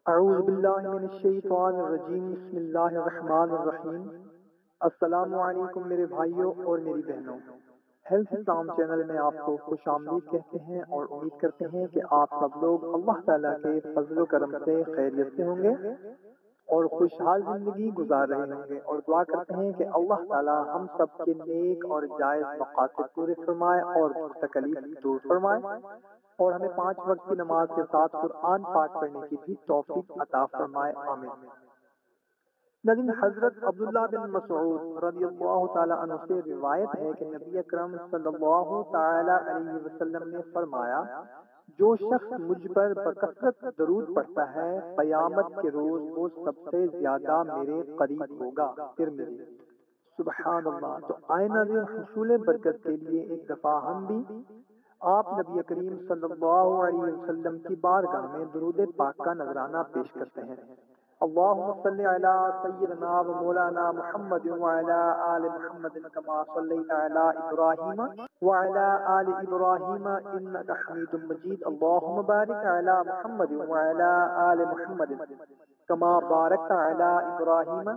اعوذ باللہ من الشیطان الرجیم، بسم اللہ الرحمن الرحیم۔ السلام علیکم میرے بھائیوں اور میری بہنوں، ہیلتھ اسلام چینل میں آپ کو خوش آمدید کہتے ہیں اور امید کرتے ہیں کہ آپ سب لوگ اللہ تعالیٰ کے فضل و کرم سے خیریت سے ہوں گے اور خوشحال زندگی گزار رہے ہوں گے، اور دعا کرتے ہیں کہ اللہ تعالیٰ ہم سب کے نیک اور جائز مقاصد پورے فرمائے اور تکلیف دور فرمائے، اور ہمیں 5 وقت کی نماز کے ساتھ قرآن پاک پڑھنے کی بھی توفیق عطا فرمائے، آمین۔ نبی حضرت عبداللہ بن مسعود رضی اللہ تعالی عنہ سے روایت ہے کہ نبی اکرم صلی اللہ تعالی علیہ وسلم نے فرمایا، جو شخص مجھ پر بکثرت درود پڑھتا ہے قیامت کے روز وہ سب سے زیادہ میرے قریب ہوگا۔ ترمذی۔ سبحان اللہ۔ تو آئے ناظرین، حصول برکت کے لیے ایک دفعہ ہم بھی آپ نبی کریم صلی اللہ علیہ وسلم کی بارگاہ میں درود پاک کا نذرانہ پیش کرتے ہیں۔ اللہم صلی علی سیدنا و مولانا محمد وعلی آل محمد کما صلیت علی ابراہیم وعلی آل ابراہیم انک حمید مجید۔ اللہم بارک علی محمد وعلی آل محمد کما بارکت علی ابراہیم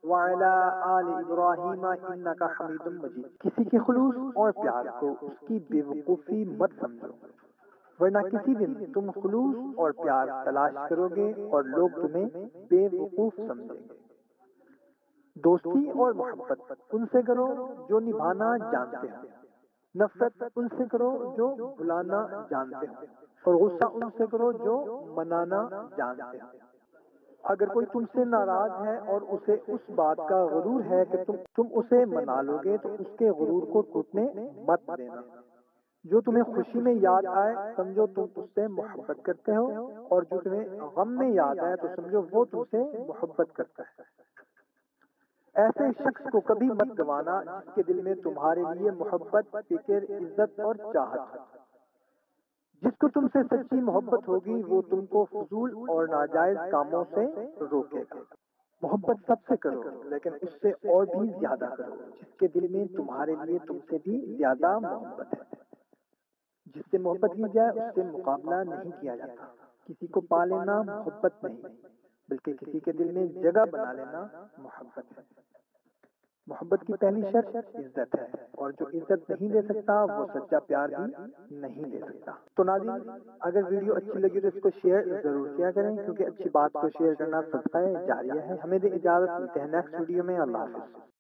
وعلی آل ابراہیم انک حمید مجید۔ کسی کے خلوص اور پیار کو اس کی بے وقوفی مت سمجھو، ورنہ کسی دن تم خلوص اور پیار تلاش کرو گے اور لوگ تمہیں بے وقوف سمجھیں گے۔ دوستی اور محبت ان سے کرو جو نبھانا جانتے ہیں، نفرت ان سے کرو جو بھلانا جانتے ہیں، اور غصہ ان سے کرو جو منانا جانتے ہیں۔ اگر کوئی تم سے ناراض ہے اور اسے اس بات کا غرور ہے کہ تم اسے منا لو گے، تو اس کے غرور کو ٹوٹنے مت دینا۔ جو تمہیں خوشی میں یاد آئے سمجھو تم اس سے محبت کرتے ہو، اور جو تمہیں غم میں یاد آئے تو سمجھو وہ تم سے محبت کرتا ہے۔ ایسے شخص کو کبھی مت گوانا جس کے دل میں تمہارے لیے محبت، فکر، عزت اور چاہت ہو۔ جس کو تم سے سچی محبت ہوگی وہ تم کو فضول اور ناجائز کاموں سے روکے گا۔ محبت سب سے کرو لیکن اس سے اور بھی زیادہ کرو جس کے دل میں تمہارے لیے تم سے بھی زیادہ محبت ہے۔ جس سے محبت کی جائے اس سے مقابلہ نہیں کیا جاتا۔ کسی کو پا لینا محبت نہیں، بلکہ کسی کے دل میں جگہ بنا لینا محبت ہے۔ محبت کی پہلی شرط عزت ہے، اور جو عزت نہیں دے سکتا وہ سچا پیار بھی نہیں دے سکتا۔ تو ناظرین، اگر ویڈیو اچھی لگی تو اس کو شیئر ضرور کیا کریں، کیونکہ اچھی بات کو شیئر کرنا صدقہ جاریہ ہے۔ ہمیں دے اجازت، ملتے ہیں نیکسٹ ویڈیو میں۔ اللہ حافظ۔